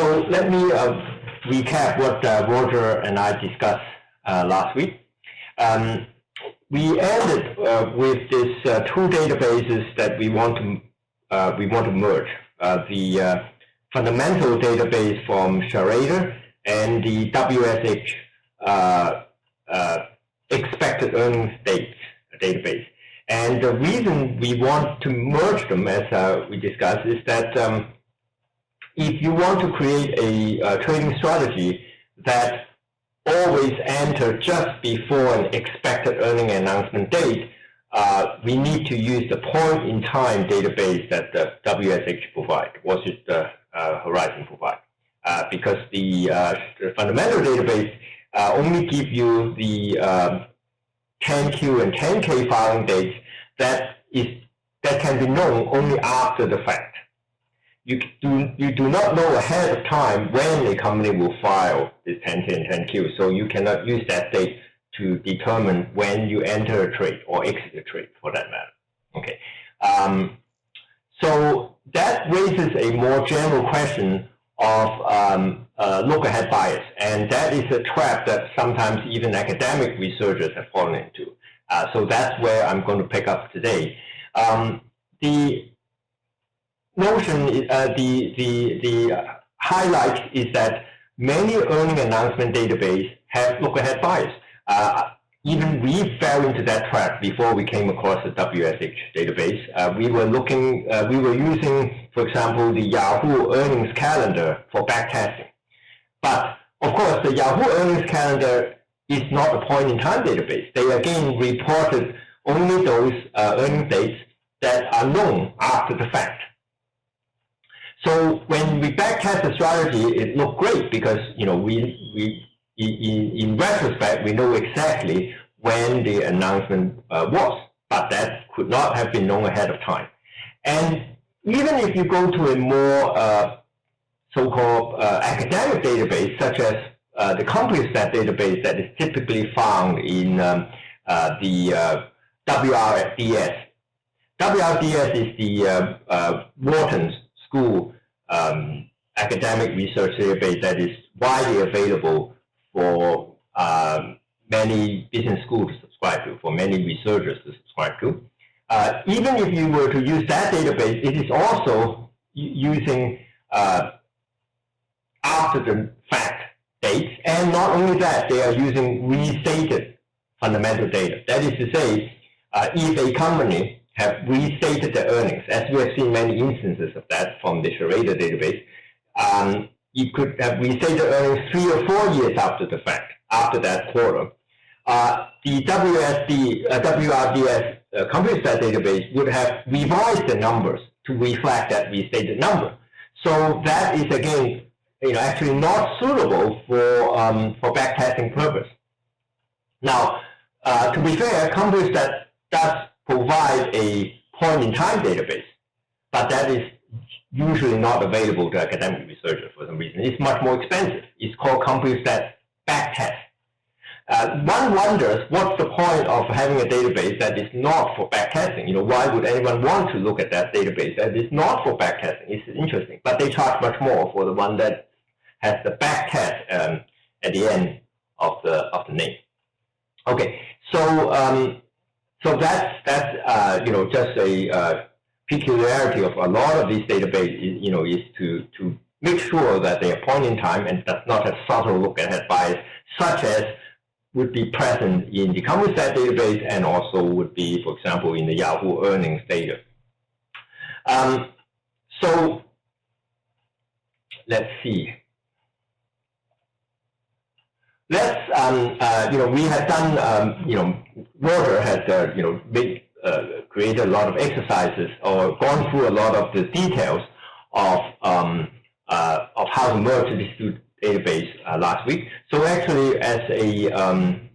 So let me recap what Roger and I discussed last week. We ended with this two databases that we want to merge: the fundamental database from Schrader and the WSH expected earnings database. And the reason we want to merge them, as we discussed, is that if you want to create a trading strategy that always enter just before an expected earning announcement date, we need to use the point-in-time database that the WSH provide, or just the Horizon provide, because the fundamental database only give you the 10Q and 10K filing dates that can be known only after the fact. You do not know ahead of time when a company will file this 10K and 10Q, so you cannot use that date to determine when you enter a trade or exit a trade, for that matter. Okay, so that raises a more general question of look-ahead bias, and that is a trap that sometimes even academic researchers have fallen into. So that's where I'm going to pick up today. The notion, the highlight is that many earning announcement databases have look-ahead bias. Even we fell into that trap before we came across the WSH database. We were using, for example, the Yahoo earnings calendar for backtesting. But of course, the Yahoo earnings calendar is not a point-in-time database. They again reported only those earnings dates that are known after the fact. So when we backtest the strategy, it looked great because in retrospect we know exactly when the announcement was, but that could not have been known ahead of time. And even if you go to a more so-called academic database, such as the compensated database that is typically found in the WRDS. WRDS is the Wharton School academic research database that is widely available for many business schools to subscribe to, for many researchers to subscribe to. Even if you were to use that database, it is also using after the fact dates, and not only that, they are using restated fundamental data. That is to say, if a company have restated the earnings, as we have seen many instances of that from the Schrader database, you could have restated earnings 3 or 4 years after the fact, after that quarter. The WRDS compensated database would have revised the numbers to reflect that restated number. So that is again, actually not suitable for backtesting purpose. Now, to be fair, compensated does provide a point-in-time database, but that is usually not available to academic researchers for some reason. It's much more expensive. It's called compensated backtest. One wonders what's the point of having a database that is not for backtesting. Why would anyone want to look at that database that is not for backtesting? It's interesting, but they charge much more for the one that has the backtest at the end of the name. Okay, so that's just a peculiarity of a lot of these databases. Is to make sure that they are point in time and does not have subtle look-ahead bias, such as would be present in the compensated database and also would be, for example, in the Yahoo earnings data. So let's see. Let's we had done Roger had created a lot of exercises or gone through a lot of the details of how to merge these two databases last week. So actually, as a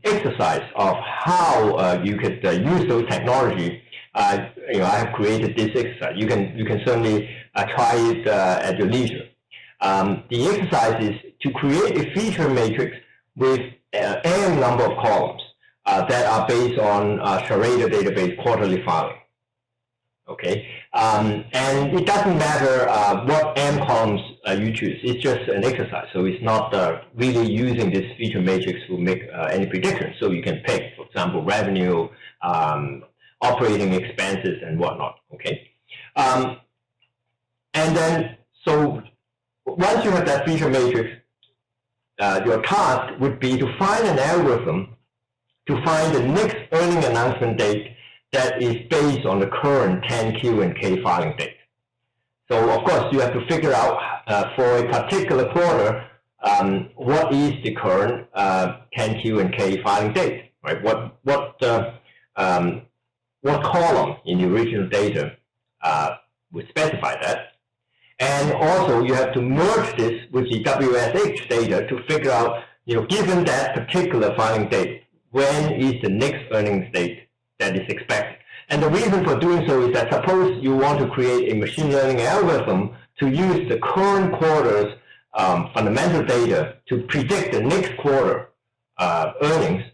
exercise of how you could use those technology, I have created this exercise. You can certainly try it at your leisure. The exercise is to create a feature matrix with n number of columns that are based on Schrader database quarterly filing. Okay, And it doesn't matter what M columns you choose. It's just an exercise. So it's not really using this feature matrix to make any prediction. So you can pick, for example, revenue, operating expenses, and whatnot. Okay. And then, so once you have that feature matrix, your task would be to find an algorithm to find the next earning announcement date that is based on the current 10Q and K filing date. So of course you have to figure out for a particular quarter what is the current 10Q and K filing date, right? What column in the original data would specify that, and also you have to merge this with the WSH data to figure out, given that particular filing date, when is the next earnings date that is expected. And the reason for doing so is that suppose you want to create a machine learning algorithm to use the current quarter's fundamental data to predict the next quarter earnings.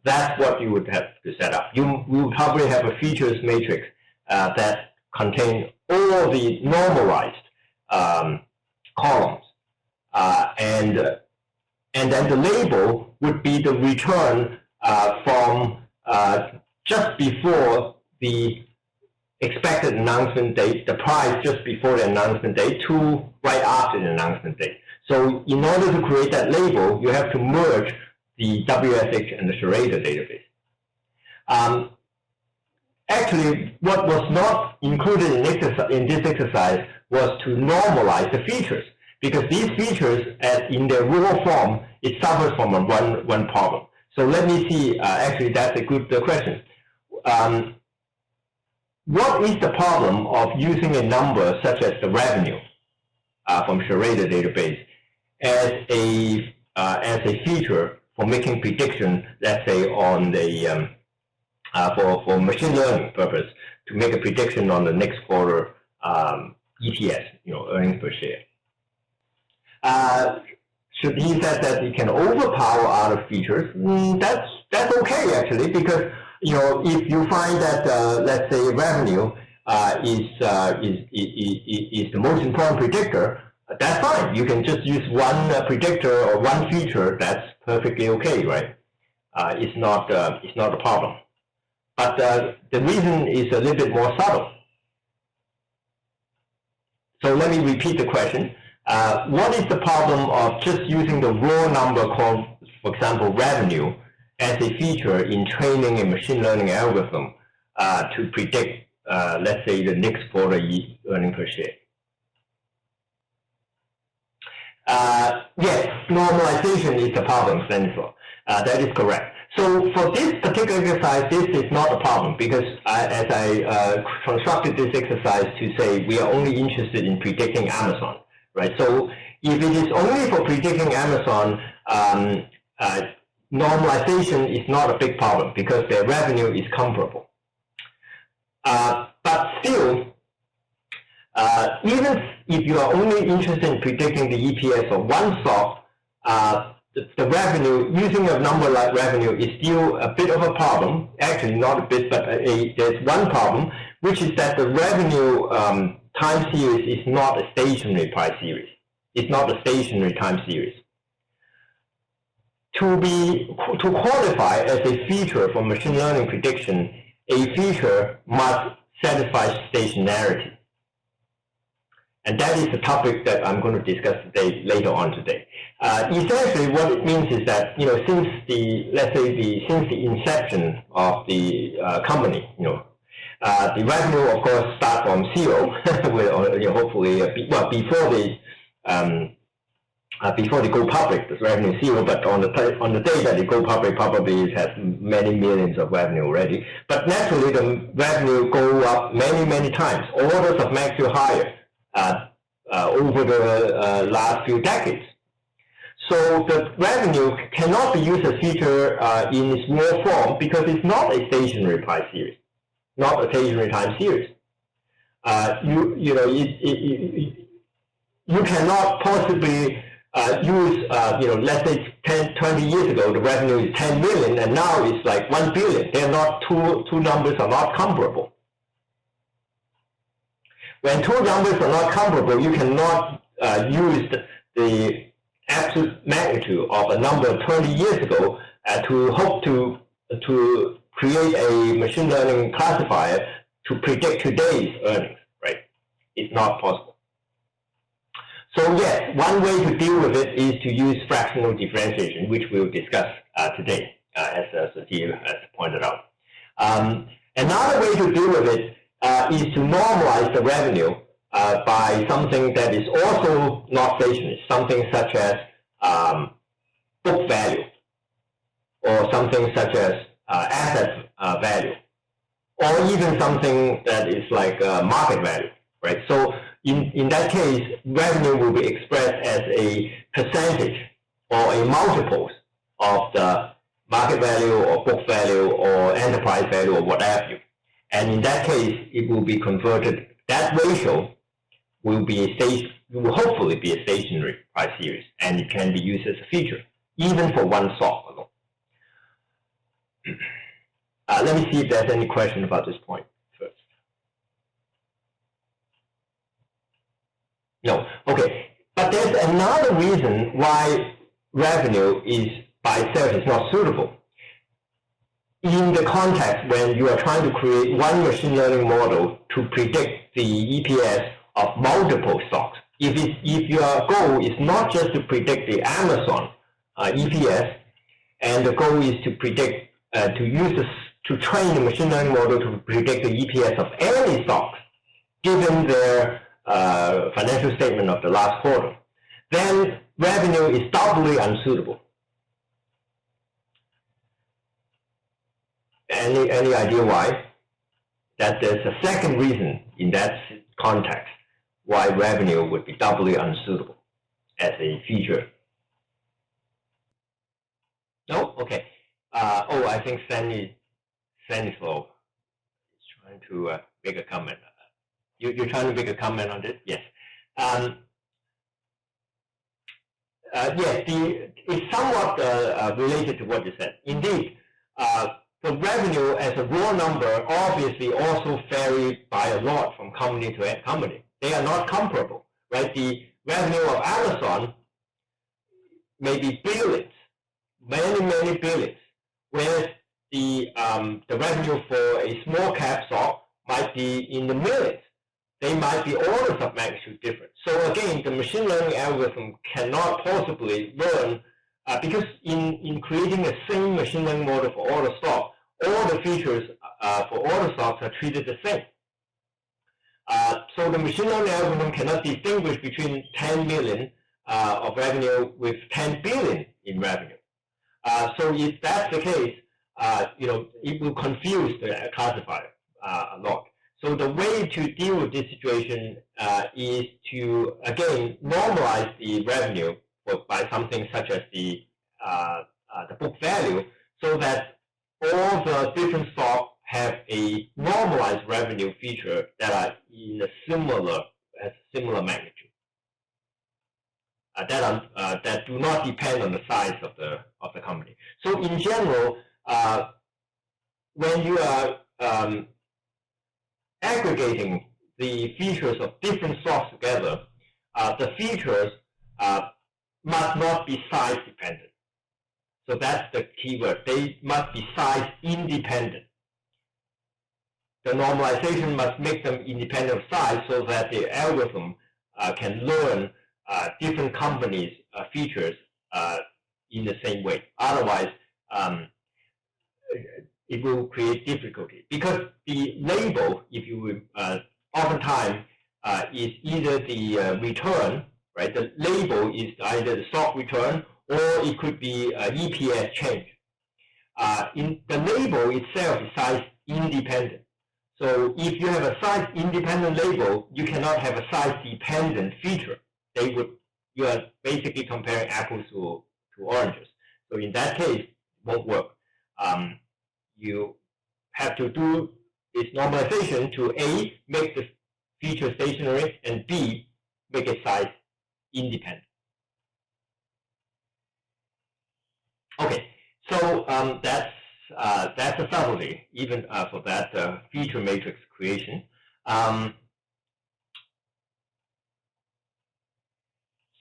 That's what you would have to set up. You will probably have a features matrix that contains all the normalized columns. And then the label would be the return from just before the expected announcement date, the price just before the announcement date to right after the announcement date. So in order to create that label, you have to merge the WSH and the Charade database. Actually, what was not included in this exercise was to normalize the features, because these features, in their raw form, it suffers from one problem. So let me see, actually that's a good question. What is the problem of using a number such as the revenue from Charade database as a feature for making prediction, let's say on the for machine learning purpose, to make a prediction on the next quarter EPS, earnings per share? Should he say that it can overpower other features? That's okay actually, because if you find that let's say revenue is the most important predictor, that's fine. You can just use one predictor or one feature. That's perfectly okay, right? It's not a problem. But the reason is a little bit more subtle. So let me repeat the question. What is the problem of just using the raw number called, for example, revenue, as a feature in training a machine learning algorithm to predict, let's say, the next quarter earnings per share? Yes, normalization is the problem, Stanislaw. That is correct. So for this particular exercise, this is not a problem, because as I constructed this exercise to say we are only interested in predicting Amazon, right? So if it is only for predicting Amazon, normalization is not a big problem because their revenue is comparable. But still, even if you are only interested in predicting the EPS of one stock, the revenue, using a number like revenue, is still a bit of a problem. Actually, not a bit, but there's one problem, which is that the revenue time series is not a stationary price series. It's not a stationary time series. To qualify as a feature for machine learning prediction, a feature must satisfy stationarity. And that is the topic that I'm going to discuss later on today. Essentially, what it means is that since the inception of the company, the revenue, of course, starts from zero, hopefully, before they go public, the revenue is zero. But on the day that they go public, probably it has many millions of revenue already. But naturally, the revenue go up many times, orders of magnitude higher. Over the last few decades. So the revenue cannot be used as feature in its raw form because it's not a stationary price series, not a stationary time series. You cannot possibly use, let's say 20 years ago, the revenue is 10 million and now it's like 1 billion. They're not, two numbers are not comparable. When two numbers are not comparable, you cannot use the absolute magnitude of a number 20 years ago to hope to create a machine learning classifier to predict today's earnings, right? It's not possible. So yes, one way to deal with it is to use fractional differentiation, which we'll discuss today, as Satya has pointed out. Another way to deal with it is to normalize the revenue by something that is also not stationary, something such as book value, or something such as asset value, or even something that is like market value, right? So in that case, revenue will be expressed as a percentage or a multiples of the market value or book value or enterprise value or what have you. And in that case, it will be converted. That ratio will hopefully be a stationary price series, and it can be used as a feature, even for one stock alone. Let me see if there's any question about this point first. No, okay. But there's another reason why revenue is by itself is not suitable. In the context when you are trying to create one machine learning model to predict the EPS of multiple stocks, if your goal is not just to predict the Amazon EPS, and the goal is to predict to train the machine learning model to predict the EPS of any stocks, given their financial statement of the last quarter, then revenue is doubly unsuitable. Any idea why? That there's a second reason in that context why revenue would be doubly unsuitable as a feature. No? Okay. I think Stanislaw is trying to make a comment. You're trying to make a comment on this? Yes. Yes, it's somewhat related to what you said. Indeed, the revenue as a raw number obviously also vary by a lot from company to company. They are not comparable, right? The revenue of Amazon may be billions, many billions, whereas the revenue for a small cap stock might be in the millions. They might be orders of magnitude different. So again, the machine learning algorithm cannot possibly learn because in creating a same machine learning model for all the stocks, all the features for all the stocks are treated the same. So the machine learning algorithm cannot distinguish between 10 million of revenue with 10 billion in revenue. So if that's the case, it will confuse the classifier a lot. So the way to deal with this situation is to, again, normalize the revenue by something such as the book value, so that all the different stocks have a normalized revenue feature that are in a similar magnitude. That do not depend on the size of the company. So in general, when you are aggregating the features of different stocks together, the features must not be size dependent. So that's the key word. They must be size independent. The normalization must make them independent of size so that the algorithm can learn different companies' features in the same way. Otherwise, it will create difficulty, because the label, if you will, oftentimes is either the return, right? The label is either the stock return, or it could be EPS change. In the label itself is size independent. So if you have a size independent label, you cannot have a size dependent feature. You are basically comparing apples to oranges. So in that case, it won't work. You have to do this normalization to A, make the feature stationary, and B, make it size independent. Okay, so that's a subtlety, even for that feature matrix creation.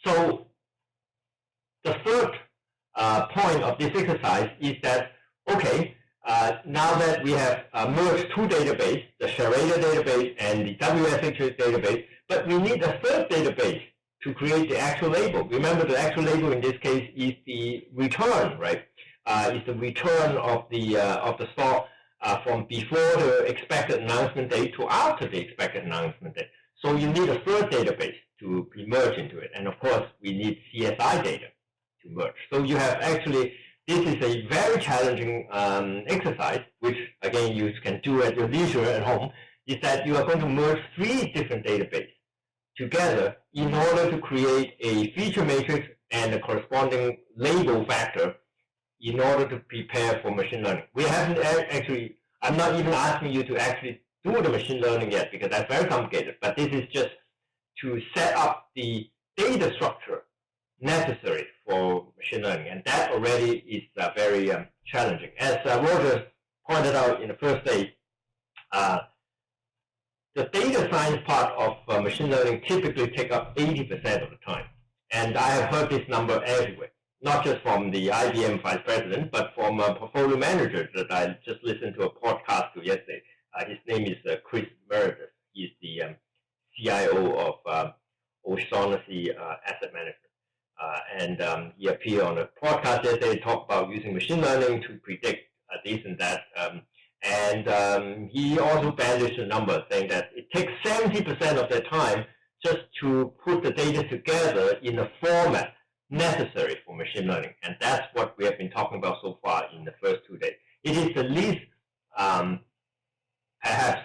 So the third point of this exercise is that, okay, now that we have merged two databases, the Charada database and the WSH database, but we need a third database to create the actual label. Remember, the actual label in this case is the return, right? Is the return of the stock from before the expected announcement date to after the expected announcement date. So you need a third database to be merged into it, and of course we need CSI data to merge. So you have actually, this is a very challenging exercise, which again you can do at your leisure at home, is that you are going to merge three different databases together in order to create a feature matrix and a corresponding label factor in order to prepare for machine learning. We haven't actually, I'm not even asking you to actually do the machine learning yet because that's very complicated, but this is just to set up the data structure necessary for machine learning, and that already is very challenging. As Roger pointed out in the first day, the data science part of machine learning typically take up 80% of the time. And I have heard this number everywhere, not just from the IBM vice president, but from a portfolio manager that I just listened to a podcast to yesterday. His name is Chris Meredith. He's the CIO of O'Shaughnessy Asset Management. And he appeared on a podcast yesterday to talk about using machine learning to predict this and that. And he also bandaged a number saying that it takes 70% of their time just to put the data together in a format necessary for machine learning. And that's what we have been talking about so far in the first 2 days. It is the least, perhaps,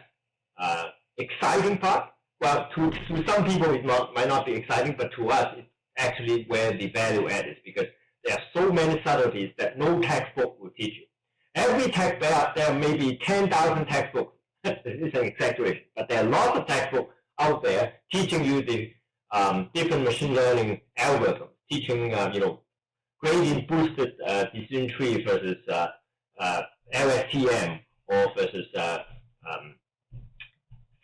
exciting part. Well, to some people it might not be exciting, but to us it's actually where the value add is, because there are so many subtleties that no textbook will teach you. Every textbook, there may be 10,000 textbooks. It's an exaggeration, but there are lots of textbooks out there teaching you the different machine learning algorithms, teaching gradient boosted decision tree versus LSTM or versus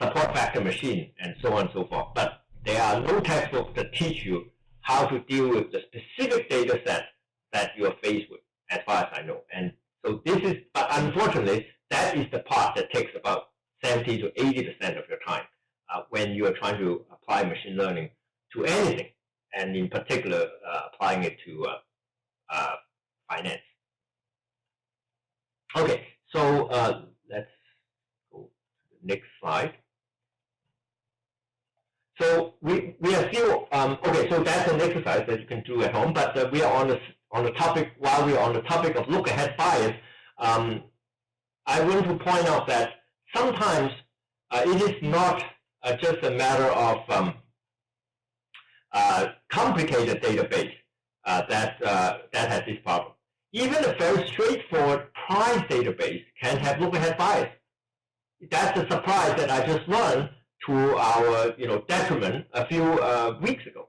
support factor machine, and so on and so forth. But there are no textbooks that teach you how to deal with the specific data set that you are faced with, as far as I know. And so this is, but unfortunately, that is the part that takes about 70 to 80% of your time when you are trying to apply machine learning to anything, and in particular, applying it to finance. Okay, so let's go to the next slide. So we are still okay. So that's an exercise that you can do at home. But we are on the topic. While we are on the topic of look ahead bias, I want to point out that sometimes it is not just a matter of complicated database that has this problem. Even a very straightforward price database can have look ahead bias. That's a surprise that I just learned to our detriment a few weeks ago.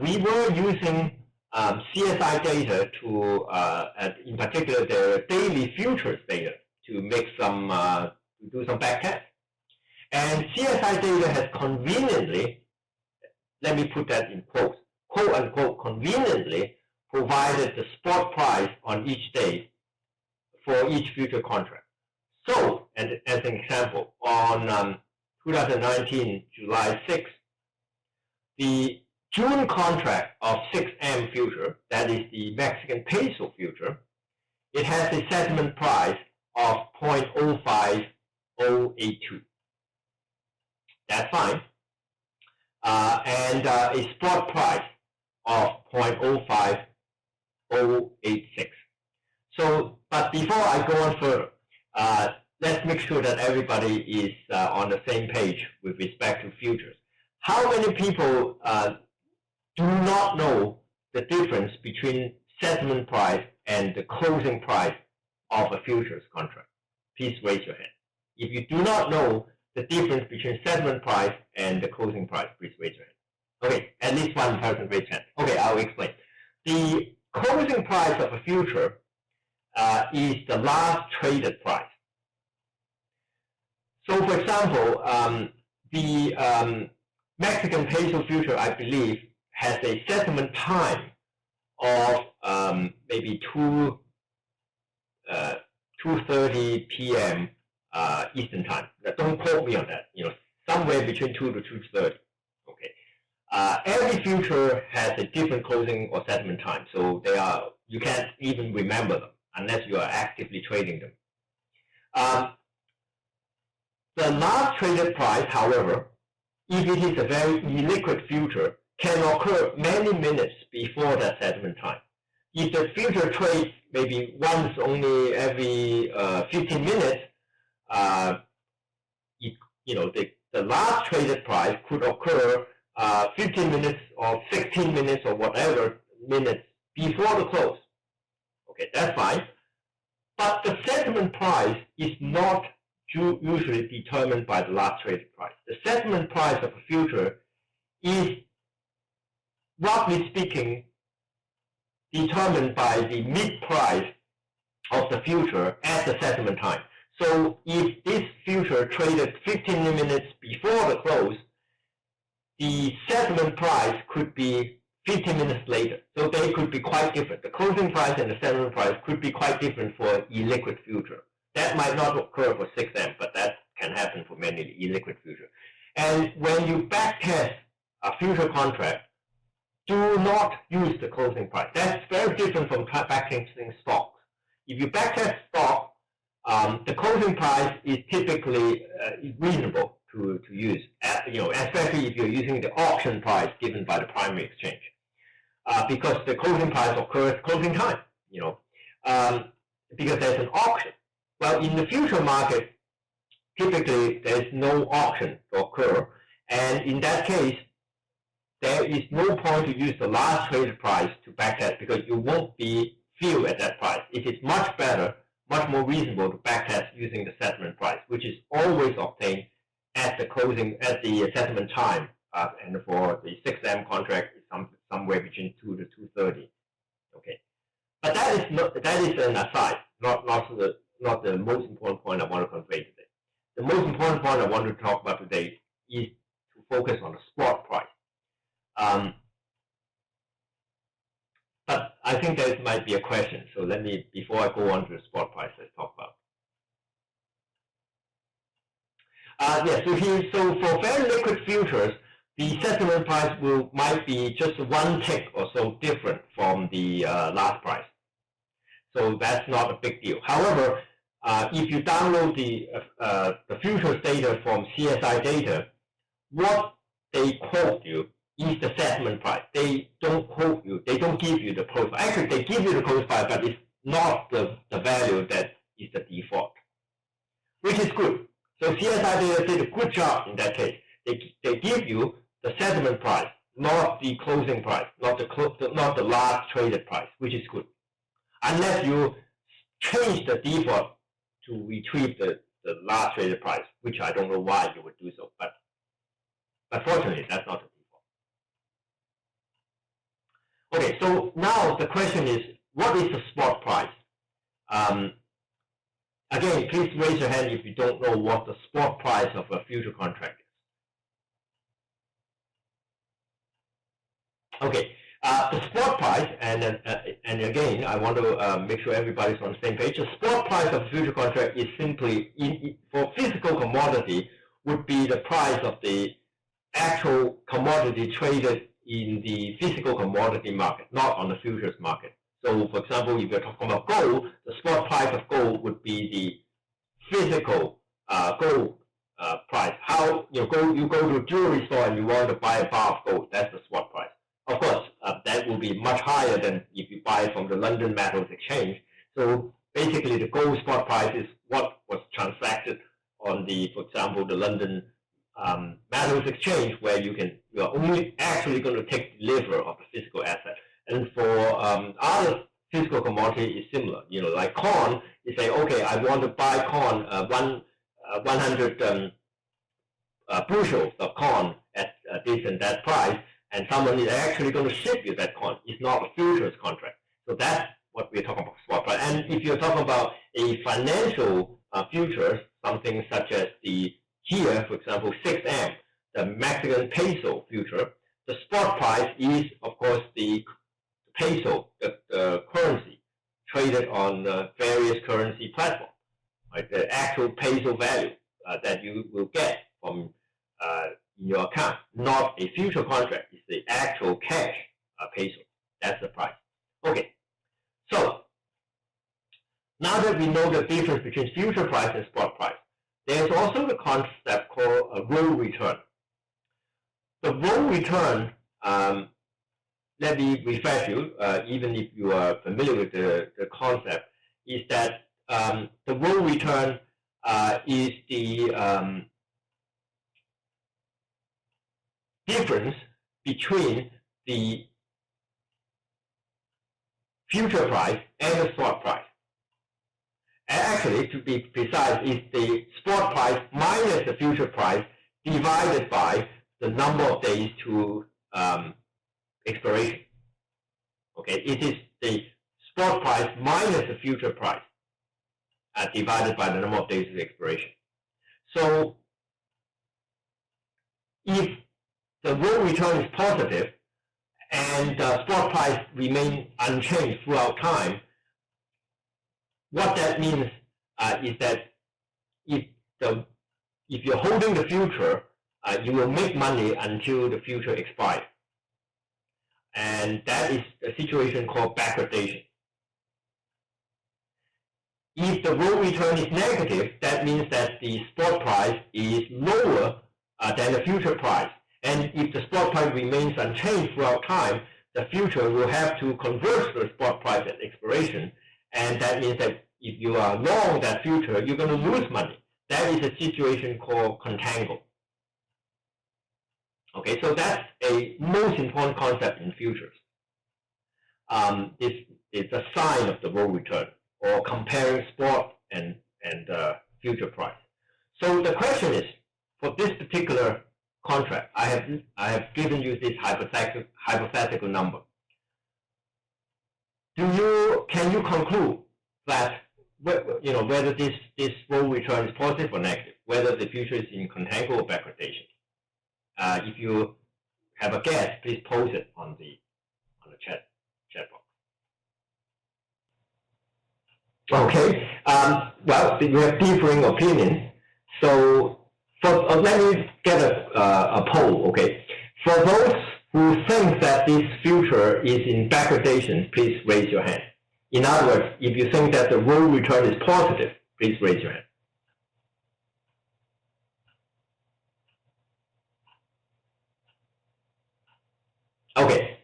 We were using CSI data to, in particular, the daily futures data to make some, to do some back tests. And CSI data has conveniently, let me put that in quotes, quote unquote, conveniently provided the spot price on each day for each future contract. So, and as an example, on 2019, July 6th, the June contract of 6M future, that is the Mexican peso future, it has a settlement price of 0.05082. That's fine. And a spot price of 0.05086. So, but before I go on further, let's make sure that everybody is on the same page with respect to futures. How many people do not know the difference between settlement price and the closing price of a futures contract? Please raise your hand. If you do not know the difference between settlement price and the closing price, please raise your hand. Okay, at least one person raised hand. Okay, I'll explain. The closing price of a future is the last traded price. So, for example, the Mexican peso future, I believe, has a settlement time of maybe 2:30 p.m. Eastern time. Now, don't quote me on that. Somewhere between 2 to 2:30. Okay. Every future has a different closing or settlement time, so you can't even remember them unless you are actively trading them. The last traded price, however, if it is a very illiquid future, can occur many minutes before that settlement time. If the future trades maybe once only every 15 minutes, the last traded price could occur 15 minutes or 16 minutes or whatever minutes before the close. Okay, that's fine. But the settlement price is not usually determined by the last traded price. The settlement price of a future is, roughly speaking, determined by the mid price of the future at the settlement time. So if this future traded 15 minutes before the close, the settlement price could be 15 minutes later. So they could be quite different. The closing price and the settlement price could be quite different for an illiquid future. That might not occur for 6M, but that can happen for many illiquid futures. And when you backtest a future contract, do not use the closing price. That's very different from backtesting stocks. If you backtest stock, the closing price is typically reasonable to use, especially if you're using the auction price given by the primary exchange, because the closing price occurs closing time, because there's an auction. Well, in the future market, typically there's no auction to occur, and in that case, there is no point to use the last traded price to backtest because you won't be filled at that price. It is much better, much more reasonable to backtest using the settlement price, which is always obtained at the settlement time, and for the 6M contract is somewhere between 2 to 2:30. Okay, but that is an aside, not the most important point I want to convey today. The most important point I want to talk about today is to focus on the spot price. But I think there might be a question, so before I go on to the spot price, let's talk about. So for very liquid futures, the settlement price might be just one tick or so different from the last price. So that's not a big deal. However, if you download the futures data from CSI data, what they quote you is the settlement price. They don't quote you. They don't give you the close price. Actually, they give you the close price, but it's not the value that is the default, which is good. So CSI data did a good job in that case. They give you the settlement price, not the closing price, not the last traded price, which is good. Unless you change the default to retrieve the last traded price, which I don't know why you would do so, but fortunately, that's not the default. Okay, so now the question is, what is the spot price? Again, please raise your hand if you don't know what the spot price of a future contract is. Okay, the spot price, and again, I want to make sure everybody's on the same page. The spot price of a future contract is simply, for physical commodity, would be the price of the actual commodity traded in the physical commodity market, not on the futures market. So, for example, if you're talking about gold, the spot price of gold would be the physical gold price. How you go to a jewelry store and you want to buy a bar of gold, that's the spot price. Of course, that will be much higher than if you buy from the London Metals Exchange. So basically, the gold spot price is what was transacted on for example, the London Metals Exchange, where you're only actually going to take delivery of the physical asset. And for other physical commodity is similar. Like corn, you say, okay, I want to buy corn, 100 bushels of corn at this and that price, and someone is actually going to ship you that corn. It's not a futures contract. So that's what we're talking about, spot price. And if you're talking about a financial futures, something such as here, for example, 6M, the Mexican peso future, the spot price is, of course, the peso, the currency traded on various currency platforms, right? The actual peso value that you will get from in your account, not a future contract. It's the actual cash peso. That's the price. Okay, so now that we know the difference between future price and spot price, there's also the concept called a roll return. The roll return, let me refresh you, even if you are familiar with the concept, is that the roll return is the difference between the future price and the spot price. And actually, to be precise, is the spot price minus the future price divided by the number of days to expiration. Okay, it is the spot price minus the future price divided by the number of days to expiration. So if the roll return is positive and the spot price remains unchanged throughout time, what that means is that if you're holding the future, you will make money until the future expires. And that is a situation called backwardation. If the roll return is negative, that means that the spot price is lower than the future price. And if the spot price remains unchanged throughout time, the future will have to convert the spot price at expiration. And that means that if you are long that future, you're going to lose money. That is a situation called contango. Okay, so that's a most important concept in futures. It's a sign of the roll return, or comparing spot and future price. So the question is, for this particular contract, I have given you this hypothetical number. Can you conclude that whether this roll return is positive or negative, whether the future is in contango or backwardation? If you have a guess, please post it on the chat box. Okay. Well, you have differing opinions. So let me get a poll. Okay. For those who think that this future is in backwardation, please raise your hand. In other words, if you think that the roll return is positive, please raise your hand. Okay,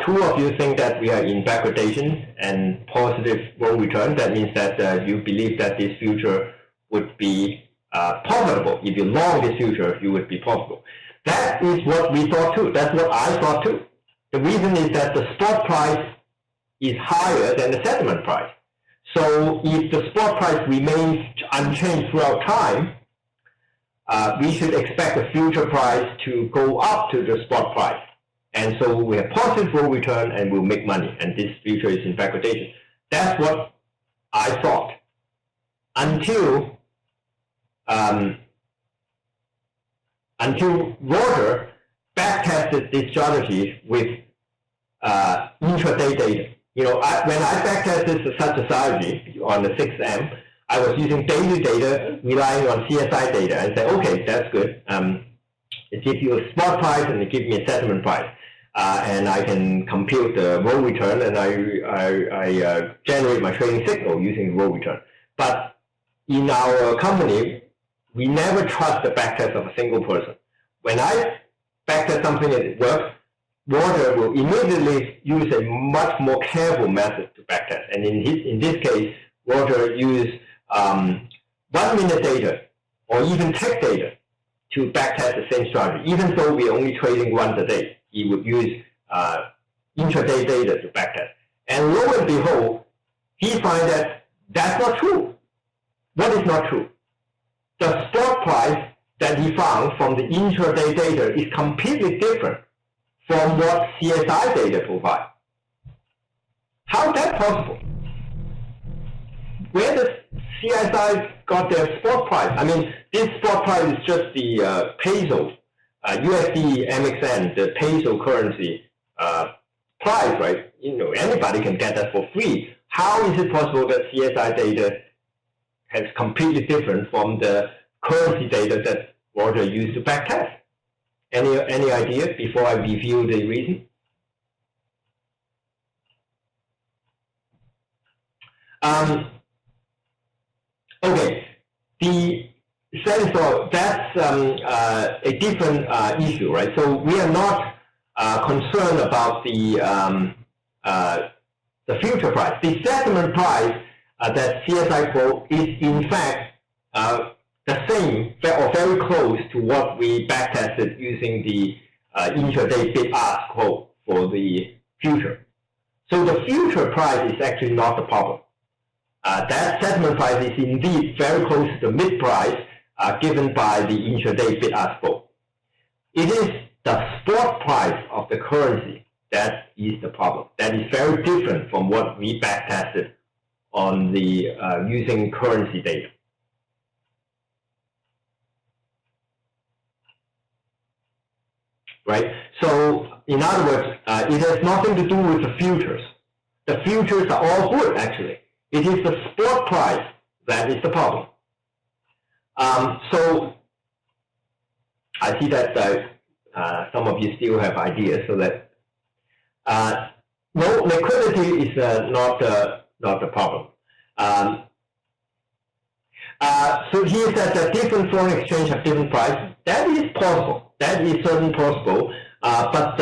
two of you think that we are in backwardation and positive roll return. That means that you believe that this future would be profitable. If you long this future, you would be profitable. That is what we thought too. That's what I thought too. The reason is that the spot price is higher than the settlement price. So if the spot price remains unchanged throughout time, we should expect the future price to go up to the spot price. And so we have positive roll return and we'll make money. And this future is in backwardation. That's what I thought. Until Roger backtested this strategy with intraday data. When I backtested such a strategy on the 6M, I was using daily data, relying on CSI data, and said, okay, that's good. It gives you a spot price and it gives me a settlement price. And I can compute the roll return, and I generate my trading signal using the roll return. But in our company, we never trust the backtest of a single person. When I backtest something and it works, Roger will immediately use a much more careful method to backtest. And in this case, Roger used 1 minute data or even tech data to backtest the same strategy. Even though we're only trading once a day, he would use intraday data to backtest. And lo and behold, he finds that that's not true. What is not true? The spot price that he found from the intraday data is completely different from what CSI data provide. How is that possible? Where does CSI got their spot price? I mean, this spot price is just the peso USD MXN, the peso currency price, right? Anybody can get that for free. How is it possible that CSI data is completely different from the currency data that Roger used to backtest? Any idea before I review the reason? Okay, that's a different issue, right? So we are not concerned about the future price. The settlement price that CSI quote is in fact the same or very close to what we backtested using the intraday bid-ask quote for the future. So the future price is actually not the problem. That settlement price is indeed very close to the mid price given by the intraday bid-ask quote. It is the spot price of the currency that is the problem. That is very different from what we backtested on the using currency data. Right? So, in other words, it has nothing to do with the futures. The futures are all good, actually. It is the spot price that is the problem. So, I see that some of you still have ideas, so that no, liquidity is not the problem. So here that different foreign exchange have different prices. That is possible. That is certainly possible. But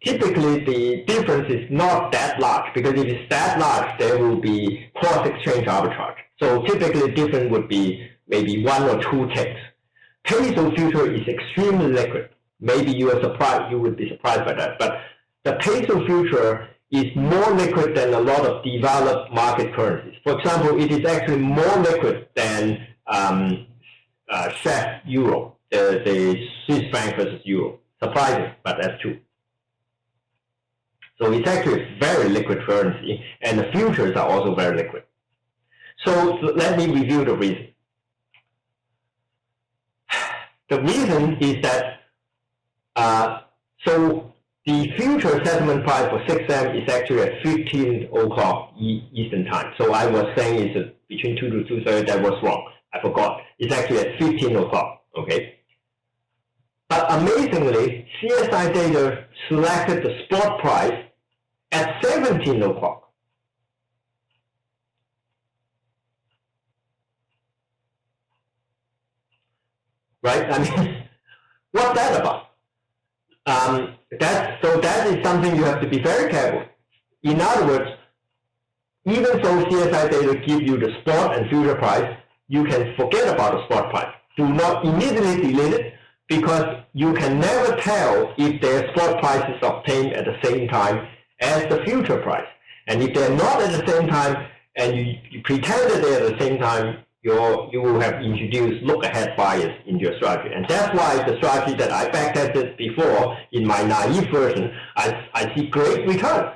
typically the difference is not that large, because if it's that large, there will be cross-exchange arbitrage. So typically the difference would be maybe 1 or 2 ticks. Peso future is extremely liquid. Maybe you are surprised, you would be surprised by that. But the peso future is more liquid than a lot of developed market currencies. For example, it is actually more liquid than CEF euro, the Swiss franc versus euro. Surprising, but that's true. So it's actually a very liquid currency, and the futures are also very liquid. So let me review the reason. The reason is that so the future settlement price for 6M is actually at 15 o'clock Eastern time. So I was saying it's between 2 to 2:30. That was wrong. I forgot. It's actually at 15 o'clock. Okay. But amazingly, CSI data selected the spot price at 17 o'clock. Right? I mean, what's that about? That is something you have to be very careful. In other words, even though CSI data give you the spot and future price, you can forget about the spot price. Do not immediately delete it, because you can never tell if their spot price is obtained at the same time as the future price. And if they're not at the same time, and you pretend that they're at the same time, you will have introduced look-ahead bias into your strategy. And that's why the strategy that I backtested before in my naive version, I see great return.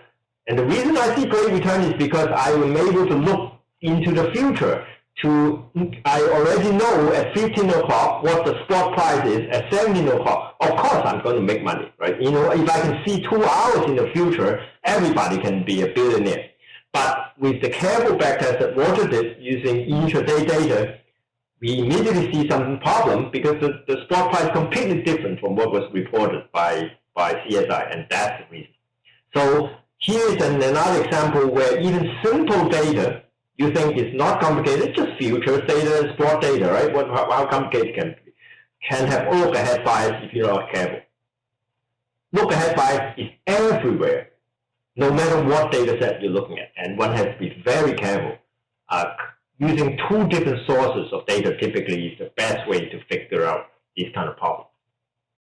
And the reason I see great return is because I am able to look into the future. I already know at 15 o'clock what the spot price is at 17 o'clock. Of course, I'm going to make money, right? If I can see 2 hours in the future, everybody can be a billionaire. But with the careful backtest that Roger did using intraday data, we immediately see some problem, because the spot price is completely different from what was reported by CSI, and that's the reason. So here is another example where even simple data you think is not complicated, just futures data, spot data, right? How complicated can have look-ahead bias if you're not careful. Look-ahead bias is everywhere, no matter what data set you're looking at, and one has to be very careful. Using 2 different sources of data typically is the best way to figure out these kind of problems.